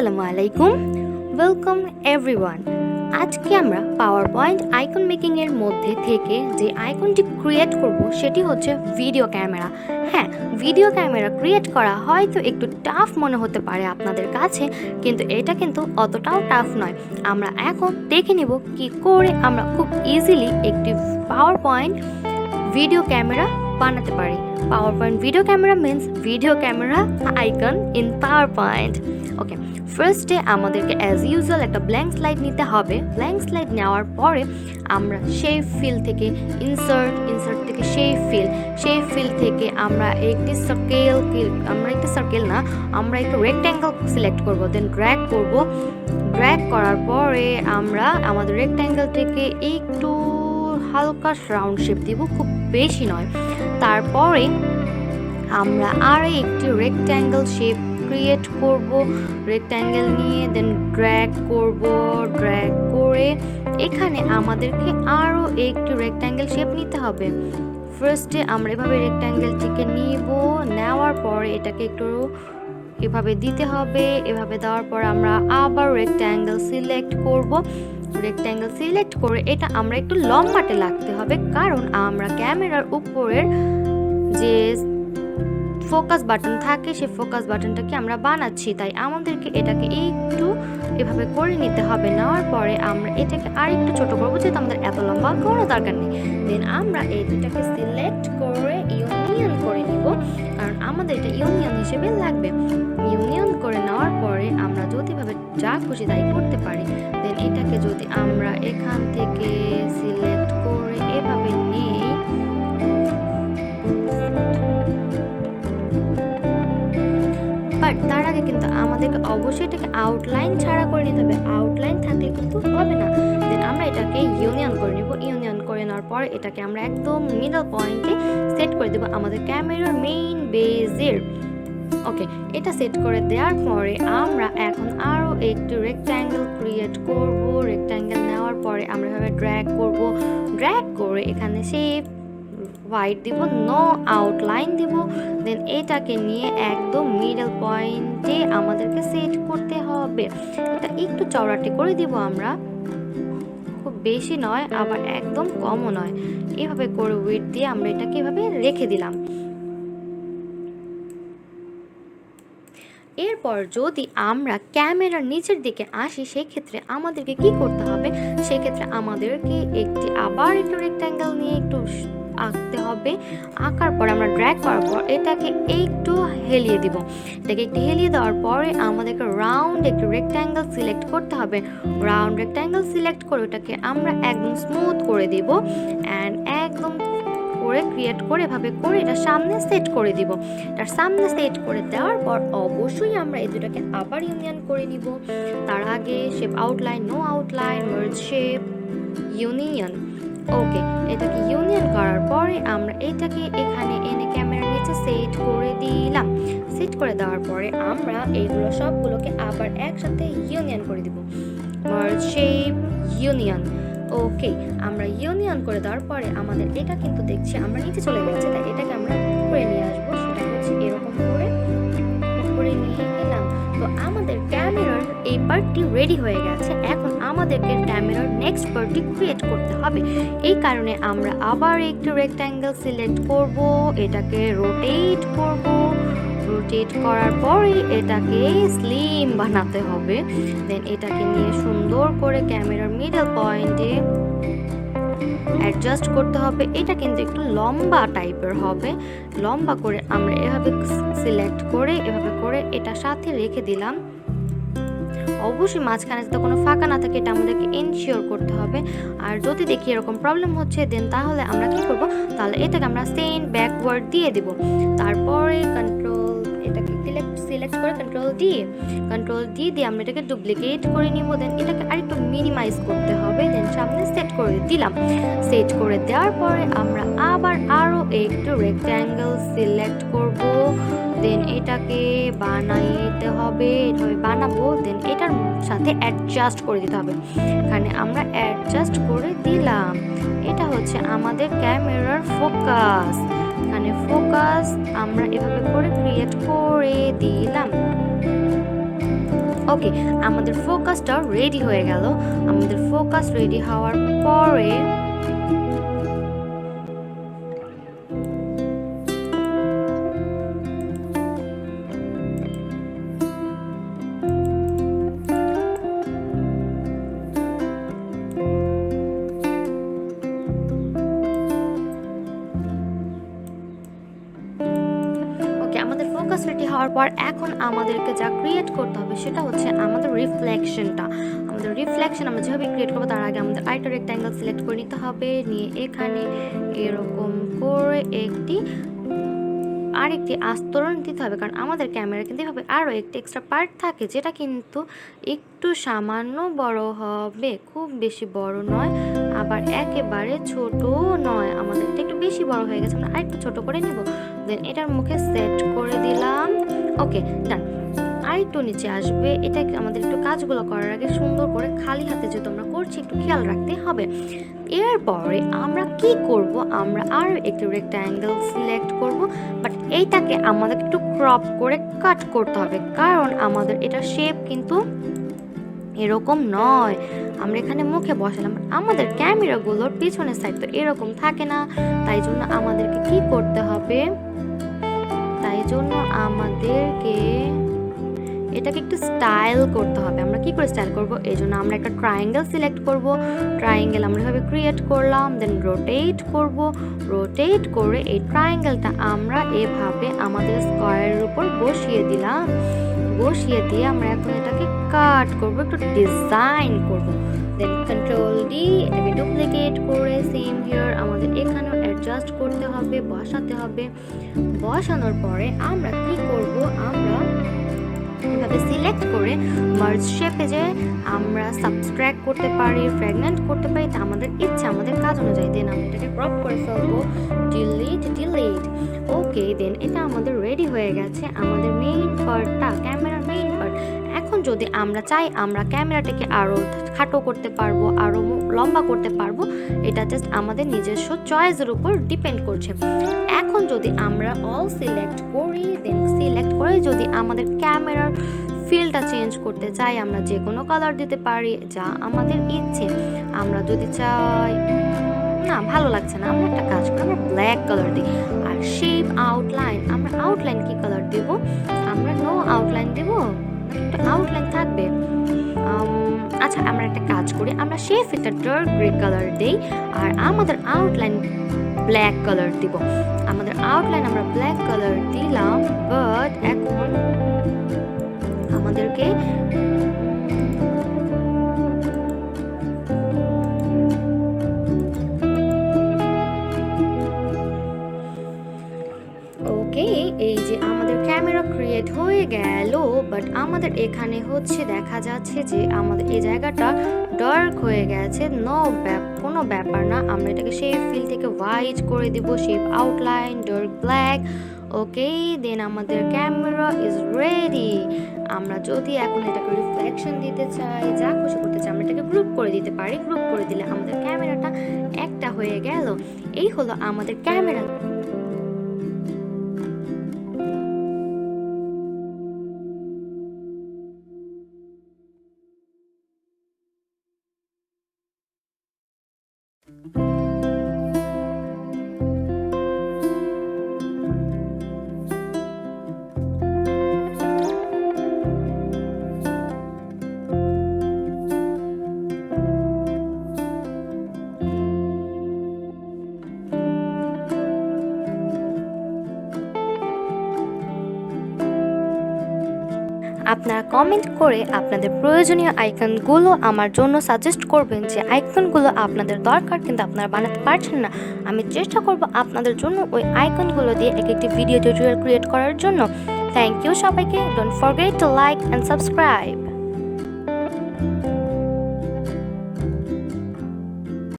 আসসালামু আলাইকুম, welcome everyone. আজকে আমরা পাওয়ার পয়েন্ট আইকন মেকিং এর মধ্যে থেকে যে আইকনটি ক্রিয়েট করব সেটি হচ্ছে ভিডিও ক্যামেরা। হ্যাঁ, ভিডিও ক্যামেরা ক্রিয়েট করা হয়তো একটু টাফ মনে হতে পারে আপনাদের কাছে, কিন্তু এটা কিন্তু অতটাও টাফ নয়। আমরা এখন দেখে নিব কি করে আমরা খুব ইজিলি একটি পাওয়ার পয়েন্ট ভিডিও ক্যামেরা বানাতে পারি। PowerPoint video camera means video camera icon in PowerPoint. ওকে, ফার্স্টে আমাদেরকে অ্যাজ ইউজুয়াল একটা ব্ল্যাঙ্ক স্লাইড নিতে হবে। ব্ল্যাঙ্ক স্লাইড নেওয়ার পরে আমরা শেপ ফিল থেকে ইনসার্ট থেকে শেপ ফিল থেকে আমরা একটি রেক্ট্যাঙ্গেল সিলেক্ট করব, দেন ড্র্যাগ করব। ড্র্যাগ করার পরে আমরা আমাদের রেক্ট্যাঙ্গেল থেকে একটু হালকা রাউন্ড শেপ দিব, খুব বেশি নয়। তারপরে আমরা আর একটি রেক্ট্যাঙ্গেল শেপ ক্রিয়েট করব। রেক্ট্যাঙ্গেল নিয়ে দেন ড্র্যাগ করব। ড্র্যাগ করে এখানে আমাদেরকে আরও একটি রেক্ট্যাঙ্গেল শেপ নিতে হবে। ফার্স্টে আমরা এভাবে রেক্ট্যাঙ্গেলটিকে নিব, নেওয়ার পরে এটাকে একটু এভাবে দিতে হবে। এভাবে দেওয়ার পর আমরা আবার রেক্ট্যাঙ্গেল সিলেক্ট করব। রেক্ট্যাঙ্গেল সিলেক্ট করে এটা আমরা একটু লম্বাটে লাগতে হবে, কারণ আমরা ক্যামেরার উপরের যে ফোকাস বাটন থাকে সেই ফোকাস বাটনটাকে আমরা বানাচ্ছি, তাই আমাদেরকে এটাকে একটু এভাবে করে নিতে হবে। নেওয়ার পরে আমরা এটাকে আর একটু ছোট করবো, যেহেতু আমাদের এত লম্বা কোনো দরকার নেই। দেন আমরা এই দুটাকে সিলেক্ট করে ইউনিয়ন করে নিব, কারণ আমাদের এটা ইউনিয়ন হিসেবে লাগবে। ইউনিয়ন করে নেওয়ার পরে আমরা যদিভাবে যা খুশি তাই করতে পারি। দেন এটাকে যদি আমরা এখান থেকে সিলেক্ট করে এভাবে নিই, বাট তার আগে কিন্তু আমাদেরকে অবশ্যই এটাকে আউটলাইন ছাড়া করে নিতে হবে। আউটলাইন থাকলে কিন্তু হবে না। দেন আমরা এটাকে ইউনিয়ন করে নিব। ইউনিয়ন করে নেওয়ার পর এটাকে আমরা একদম মিডল পয়েন্টে সেট করে দেবো আমাদের ক্যামেরার মেইন বেজের। ওকে, এটা সেট করে দেওয়ার পরে আমরা এখন আরও একটু রেক্ট্যাঙ্গেল ক্রিয়েট করব। রেক্ট্যাঙ্গেল নেওয়ার পরে আমরা এভাবে ড্র্যাগ করব। ড্র্যাগ করে এখানে শেপ হোয়াইট দিব, নো আউটলাইন দিব। দেন এটাকে নিয়ে একদম মিডল পয়েন্টে আমাদেরকে সেট করতে হবে। এটা একটু চওড়াটে করে দিব আমরা, খুব বেশি নয় আবার একদম কমও নয়। এভাবে করে উইডথ দিয়ে আমরা এটাকে এভাবে রেখে দিলাম। এরপর যদি আমরা ক্যামেরার নিচের দিকে আসি, সেক্ষেত্রে আমাদেরকে কি করতে হবে? সেক্ষেত্রে আমাদেরকে আবার একটু রেক্ট্যাঙ্গেল নিয়ে একটু আঁকতে হবে। আঁকার পর আমরা ড্র্যাগ করার পর এটাকে একটু হেলিয়ে দিব। এটাকে একটু হেলিয়ে দেওয়ার পরে আমাদেরকে রাউন্ড একটু রেক্ট্যাঙ্গেল সিলেক্ট করতে হবে। রাউন্ড রেক্ট্যাঙ্গেল সিলেক্ট করে ওটাকে আমরা একদম স্মুথ করে দিব অ্যান্ড একদম করে ক্রিয়েট করে এভাবে করে এটা সামনে সেট করে দিব। এটার সামনে সেট করে দেওয়ার পর অবশ্যই আমরা এই দুটাকে আবার ইউনিয়ন করে নিব। তার আগে shape outline, no outline, merge shape, union. Okay, এটাকে ইউনিয়ন করার পরে আমরা এটাকে এখানে এনে ক্যামেরার নিচে সেট করে দিলাম। সেট করে দেওয়ার পরে আমরা এইগুলো সবগুলোকে আবার একসাথে ইউনিয়ন করে দিব। Merge shape, union. ওকে, আমরা ইউনিয়ন করে দেওয়ার পরে আমাদের এটা কিন্তু দেখছি আমরা নিচে চলে গেছে, তাই এটাকে আমরা উপরে নিয়ে আসবো। সেটা হচ্ছে এরকম করে উপরে নিয়ে গেলাম। তো আমাদের ক্যামেরার এই পার্টটি রেডি হয়ে গেছে। এখন আমাদেরকে ক্যামেরার নেক্সট পার্টটি ক্রিয়েট করতে হবে। এই কারণে আমরা আবার একটু রেক্ট্যাঙ্গেল সিলেক্ট করব, এটাকে রোটেট করব। রোটেট করার পরে এটাকে স্লিম বানাতে হবে। দেন এটাকে নিয়ে সুন্দর করে ক্যামেরার মিডল পয়েন্টে অ্যাডজাস্ট করতে হবে। এটা কিন্তু একটু লম্বা টাইপের হবে। লম্বা করে আমরা এভাবে সিলেক্ট করে এভাবে করে এটা সাথে রেখে দিলাম। অবশ্যই মাঝখানে যাতে কোনো ফাঁকা না থাকে এটা আমাদেরকে এনশিওর করতে হবে। আর যদি দেখি এরকম প্রবলেম হচ্ছে দেন তাহলে আমরা কি করব? তাহলে এটাকে আমরা সেন্ড ব্যাকওয়ার্ড দিয়ে দিব। তারপরে এটাকে সিলেক্ট করে কন্ট্রোল দিয়ে আমরা এটাকে ডুপ্লিকেট করে নিব। দেন এটাকে আরেকটু মিনিমাইজ করতে হবে। দেন সামনে সেট করে দিলাম। সেট করে দেওয়ার পরে আমরা আবার আরও একটু রেক্ট্যাঙ্গেল সিলেক্ট করব। দেন এটাকে বানাইতে হবে, এভাবে বানাবো। দেন এটার সাথে অ্যাডজাস্ট করে দিতে হবে। এখানে আমরা অ্যাডজাস্ট করে দিলাম। এটা হচ্ছে আমাদের ক্যামেরার ফোকাস। এখানে ফোকাস আমরা এভাবে করে ক্রিয়েট করে দিলাম। ওকে, আমাদের ফোকাসটা রেডি হয়ে গেল। আমাদের ফোকাস রেডি হওয়ার পরে আমাদের ফোকাস রেডি হওয়ার পর এখন আমাদেরকে যা ক্রিয়েট করতে হবে সেটা হচ্ছে আমাদের রিফ্লেকশনটা। আমাদের রিফ্লেকশন আমরা যেভাবে ক্রিয়েট করবো তার আগে আমাদের আরেকটা রেক্ট্যাঙ্গেল সিলেক্ট করে নিতে হবে, নিয়ে এখানে এরকম করে আরেকটি আস্তরণ দিতে হবে, কারণ আমাদের ক্যামেরা কিন্তু এভাবে আরও একটি এক্সট্রা পার্ট থাকে যেটা কিন্তু একটু সামান্য বড় হবে, খুব বেশি বড় নয় আবার একেবারে ছোটও নয়। আমাদেরটা একটু বেশি বড় হয়ে গেছে, আমরা আরেকটু ছোট করে নেব। দেন এটার মুখে সেট করে দিলাম। ওকে, ডান। আরেকটু নিচে আসবে। এটাকে আমাদের একটু কাজগুলো করার আগে সুন্দর করে খালি হাতে যেহেতু আমরা করছি একটু খেয়াল রাখতে হবে। এরপরে আমরা কি করব, আমরা আরও একটি রেক্ট্যাঙ্গেল সিলেক্ট করব, বাট এইটাকে আমাদের একটু ক্রপ করে কাট করতে হবে, কারণ আমাদের এটা শেপ কিন্তু এরকম নয়। আমরা এখানে মুখে বসালাম, আমাদের ক্যামেরাগুলোর পিছনের সাইড তো এরকম থাকে না, তাই জন্য আমাদেরকে কি করতে হবে, এটাকে একটু স্টাইল করতে হবে। আমরা কি করে স্টাইল করব, এই জন্য আমরা একটা ট্রায়াঙ্গেল সিলেক্ট করব। ট্রায়াঙ্গেল আমরা এভাবে ক্রিয়েট করলাম, দেন রোটেট করব। রোটেট করে এই ট্রায়াঙ্গেলটা আমরা এভাবে আমাদের স্কোয়ারের উপর বসিয়ে দিলাম। বসিয়ে দিয়ে আমরা এখন এটাকে কাট করব, একটু ডিজাইন করব। দেন কন্ট্রোল ডি, এটাকে ডুপ্লিকেট করে সেম হিয়ার আমাদের এখানেও অ্যাডজাস্ট করতে হবে, বসাতে হবে। বসানোর পরে আমরা কি করব, আমরা এভাবে সিলেক্ট করে মার্জ শেপে যে আমরা সাবস্ট্রাক্ট করতে পারি, ফ্র্যাগমেন্ট করতে পারি, তা আমাদের ইচ্ছা, আমাদের কাজ অনুযায়ী। দেন আমরা এটাকে ক্রপ করে ফেলবো, ডিলিট। ওকে, দেন এটা আমাদের রেডি হয়ে গেছে, আমাদের মেইন পার্টটা, ক্যামেরার মেইন পার্ট। এখন যদি আমরা চাই আমরা ক্যামেরাটাকে আরও খাটো করতে পারবো, আরও লম্বা করতে পারবো, এটা জাস্ট আমাদের নিজস্ব চয়েসের উপর ডিপেন্ড করছে। এখন যদি আমরা অল সিলেক্ট করি, দেন সিলেক্ট করে যদি আমাদের ক্যামেরার ফিলটা চেঞ্জ করতে চাই, আমরা যে কোনো কালার দিতে পারি যা আমাদের ইচ্ছে। আমরা যদি চাই না ভালো লাগছে না, আমরা একটা কাজ করি, আমরা ব্ল্যাক কালার দিই। আর শেপ আউটলাইন, আমরা আউটলাইন কি কালার দেব, আমরা নো আউটলাইন দেব, একটা আউটলাইন থাকবে। আচ্ছা, আমরা একটা কাজ করি, আমরা শেপ একটা ডার্ক গ্রে কালার দেই আর আমাদের আউটলাইন ব্ল্যাক কালার দিব। আমাদের আউটলাইন আমরা ব্ল্যাক কালার দিলাম, বাট এখন আমাদেরকে ওকে, এই যে আমাদের ক্যামেরা ক্রিয়েট হয়ে গেল, বাট আমাদের এখানে হচ্ছে দেখা যাচ্ছে যে আমাদের এই জায়গাটা ডার্ক হয়ে গেছে। কোনো ব্যাপার না, আমরা এটাকে শেপ ফিল থেকে হোয়াইট করে দিব, শেপ আউটলাইন ডার্ক ব্ল্যাক। ওকে, দেন আমাদের ক্যামেরা ইজ রেডি। আমরা যদি এখন এটাকে রিফ্লেকশন দিতে চাই, যা খুশি করতে চাই, আমরা এটাকে গ্রুপ করে দিতে পারি। গ্রুপ করে দিলে আমাদের ক্যামেরাটা একটা হয়ে গেল। এই হলো আমাদের ক্যামেরা। আপনারা কমেন্ট করে আপনাদের প্রয়োজনীয় আইকনগুলো আমার জন্য সাজেস্ট করবেন, যে আইকনগুলো আপনাদের দরকার কিন্তু আপনারা বানাতে পারছেন না। আমি চেষ্টা করব আপনাদের জন্য ওই আইকনগুলো দিয়ে একটি ভিডিও টিউটোরিয়াল ক্রিয়েট করার জন্য। থ্যাংক ইউ সবাইকে। Don't forget to like and subscribe.